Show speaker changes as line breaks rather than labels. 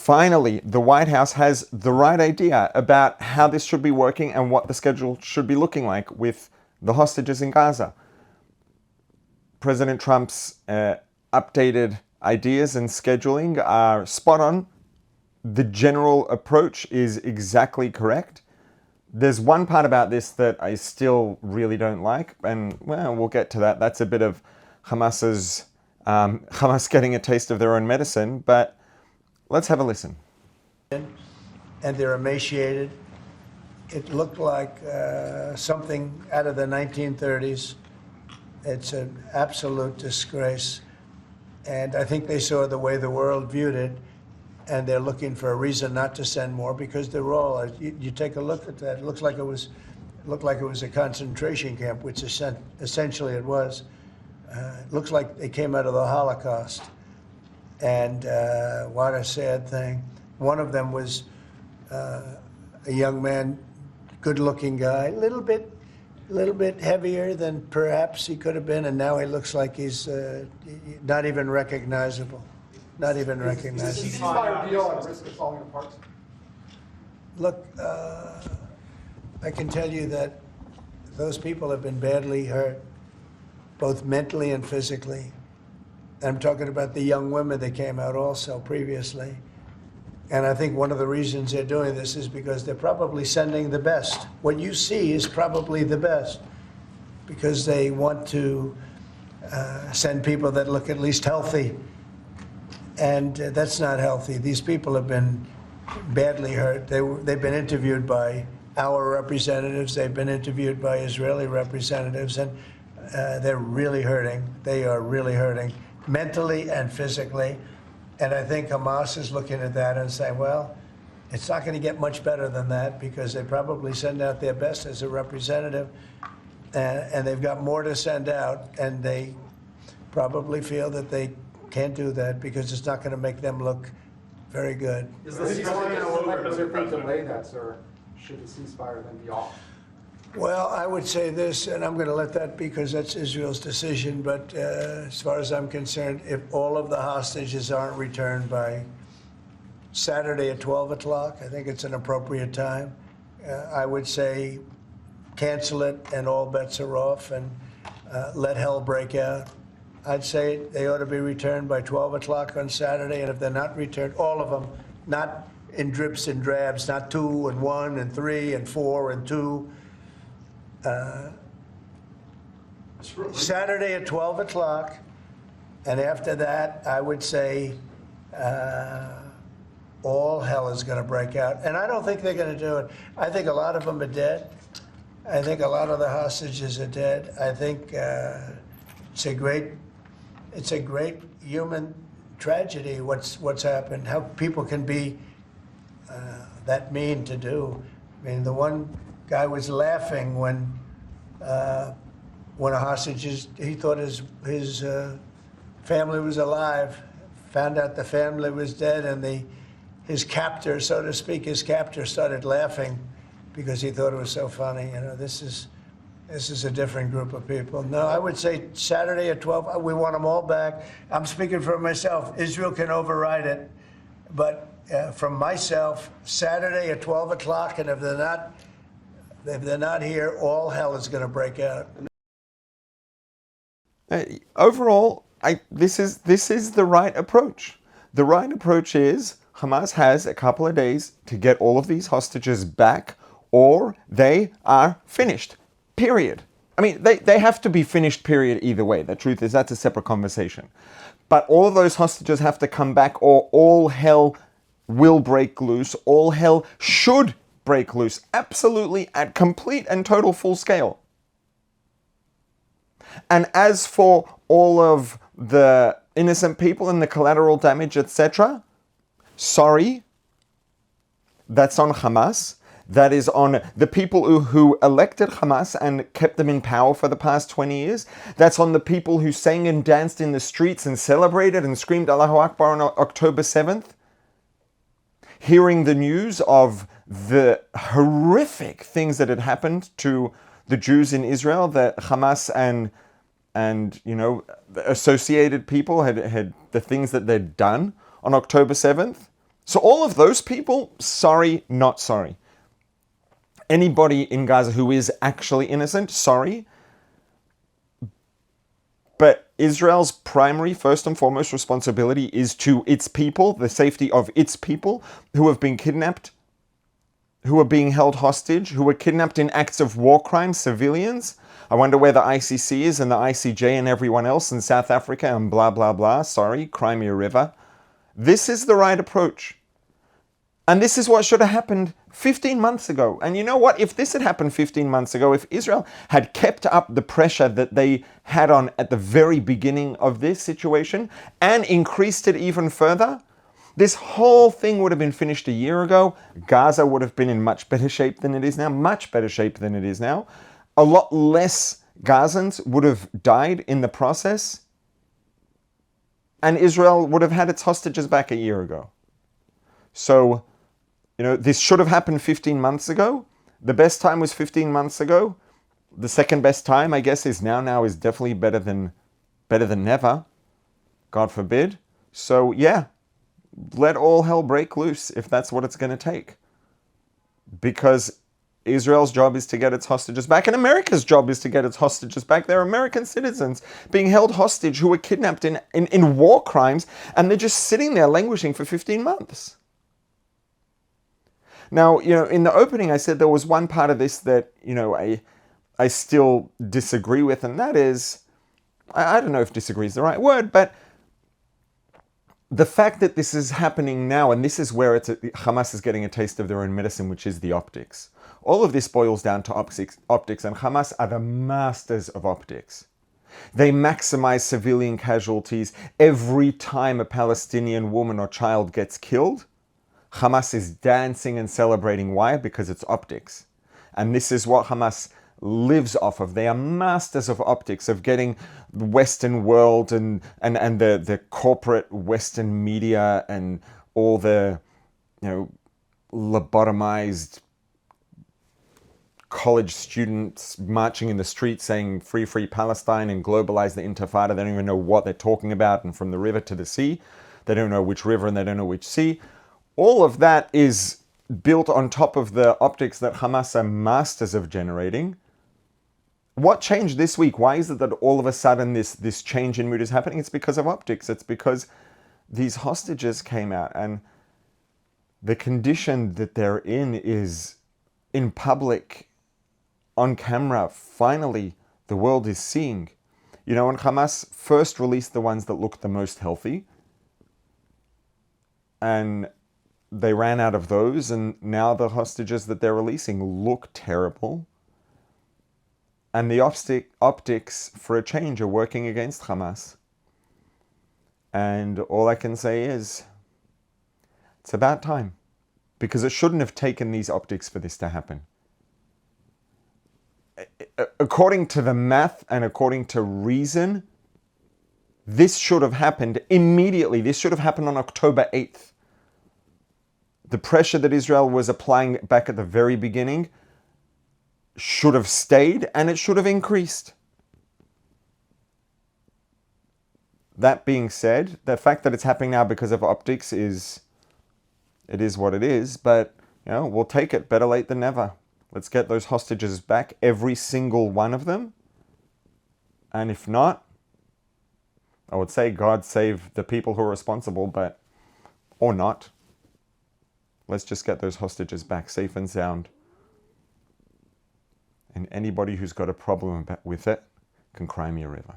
finally, the White House has the right idea about how this should be working and what the schedule should be looking like with the hostages in Gaza. President Trump's updated ideas and scheduling are spot on. The general approach is exactly correct. There's one part about this that I still really don't like, and well, we'll get to that. That's a bit of Hamas getting a taste of their own medicine, but let's have a listen.
And they're emaciated. It looked like something out of the 1930s. It's an absolute disgrace. And I think they saw the way the world viewed it, and they're looking for a reason not to send more, because they're all, you take a look at that, it looks like it was a concentration camp, which essentially it was. It looks like they came out of the Holocaust. And what a sad thing. One of them was a young man, good-looking guy, a little bit heavier than perhaps he could have been, and now he looks like he's not even recognizable. Not even recognizable.
Is this ceasefire deal at risk of falling apart?
Look, I can tell you that those people have been badly hurt, both mentally and physically. I'm talking about the young women that came out also previously. And I think one of the reasons they're doing this is because they're probably sending the best. What you see is probably the best, because they want to send people that look at least healthy. And that's not healthy. These people have been badly hurt. They've been interviewed by our representatives. They've been interviewed by Israeli representatives, and they're really hurting. They are really hurting, mentally and physically. And I think Hamas is looking at that and saying, well, it's not going to get much better than that, because they probably send out their best as a representative, and they've got more to send out, and they probably feel that they can't do that because it's not going to make them look very good.
Is the ceasefire delay that, sir? Should the ceasefire then be off?
Well, I would say this, and I'm going to let that because that's Israel's decision, but as far as I'm concerned, if all of the hostages aren't returned by Saturday at 12 o'clock, I think it's an appropriate time. I would say cancel it and all bets are off, and let hell break out. I'd say they ought to be returned by 12 o'clock on Saturday, and if they're not returned, all of them, not in drips and drabs, not 2 and 1 and 3 and 4 and 2. Saturday at 12 o'clock, and after that, I would say all hell is going to break out. And I don't think they're going to do it. I think a lot of them are dead. I think a lot of the hostages are dead. I think it's a great human tragedy what's happened, how people can be that mean to do. I mean, the one guy was laughing when a hostage, he thought his family was alive, found out the family was dead, and his captor, so to speak, started laughing because he thought it was so funny. You know, this is a different group of people. No, I would say Saturday at 12, we want them all back. I'm speaking for myself. Israel can override it, but from myself, Saturday at 12 o'clock, and if they're not here, all hell is going to break out.
Overall, this is the right approach. The right approach is Hamas has a couple of days to get all of these hostages back, or they are finished. Period. I mean, they have to be finished, period, either way. The truth is that's a separate conversation. But all of those hostages have to come back, or all hell will break loose. All hell should break loose, absolutely, at complete and total full scale. And as for all of the innocent people and the collateral damage, etc., sorry, that's on Hamas. That is on the people who elected Hamas and kept them in power for the past 20 years. That's on the people who sang and danced in the streets and celebrated and screamed Allahu Akbar on October 7th. Hearing the news of the horrific things that had happened to the Jews in Israel, that Hamas and you know, associated people had the things that they'd done on October 7th. So all of those people, sorry, not sorry. Anybody in Gaza who is actually innocent, sorry. But Israel's primary, first and foremost responsibility is to its people, the safety of its people who have been kidnapped, who are being held hostage, who were kidnapped in acts of war crimes, civilians. I wonder where the ICC is and the ICJ and everyone else in South Africa and blah, blah, blah. Sorry, Crimea River. This is the right approach. And this is what should have happened 15 months ago. And you know what? If this had happened 15 months ago, if Israel had kept up the pressure that they had on at the very beginning of this situation and increased it even further, this whole thing would have been finished a year ago. Gaza would have been in much better shape than it is now, much better shape than it is now. A lot less Gazans would have died in the process. And Israel would have had its hostages back a year ago. So, this should have happened 15 months ago. The best time was 15 months ago. The second best time, I guess, is now. Now is definitely better than never. God forbid. So, yeah, let all hell break loose if that's what it's going to take. Because Israel's job is to get its hostages back, and America's job is to get its hostages back. They're American citizens being held hostage who were kidnapped in war crimes, and they're just sitting there languishing for 15 months. Now, in the opening, I said there was one part of this that, I still disagree with, and that is, I don't know if disagree is the right word, but the fact that this is happening now, and this is where Hamas is getting a taste of their own medicine, which is the optics. All of this boils down to optics, and Hamas are the masters of optics. They maximize civilian casualties. Every time a Palestinian woman or child gets killed, Hamas is dancing and celebrating. Why? Because it's optics. And this is what Hamas lives off of. They are masters of optics, of getting the Western world and the corporate Western media and all the, lobotomized college students marching in the streets saying free, free Palestine and globalize the Intifada. They don't even know what they're talking about. And from the river to the sea, they don't know which river and they don't know which sea. All of that is built on top of the optics that Hamas are masters of generating. What changed this week? Why is it that all of a sudden this change in mood is happening? It's because of optics. It's because these hostages came out, and the condition that they're in is in public, on camera. Finally, the world is seeing. When Hamas first released the ones that looked the most healthy, and they ran out of those, and now the hostages that they're releasing look terrible. And the optics, for a change, are working against Hamas. And all I can say is, it's about time. Because it shouldn't have taken these optics for this to happen. According to the math and according to reason, this should have happened immediately. This should have happened on October 8th. The pressure that Israel was applying back at the very beginning should have stayed, and it should have increased. That being said, the fact that it's happening now because of optics is what it is, but we'll take it. Better late than never. Let's get those hostages back, every single one of them. And if not, I would say God save the people who are responsible, or not. Let's just get those hostages back safe and sound. And anybody who's got a problem with it can cry me a river.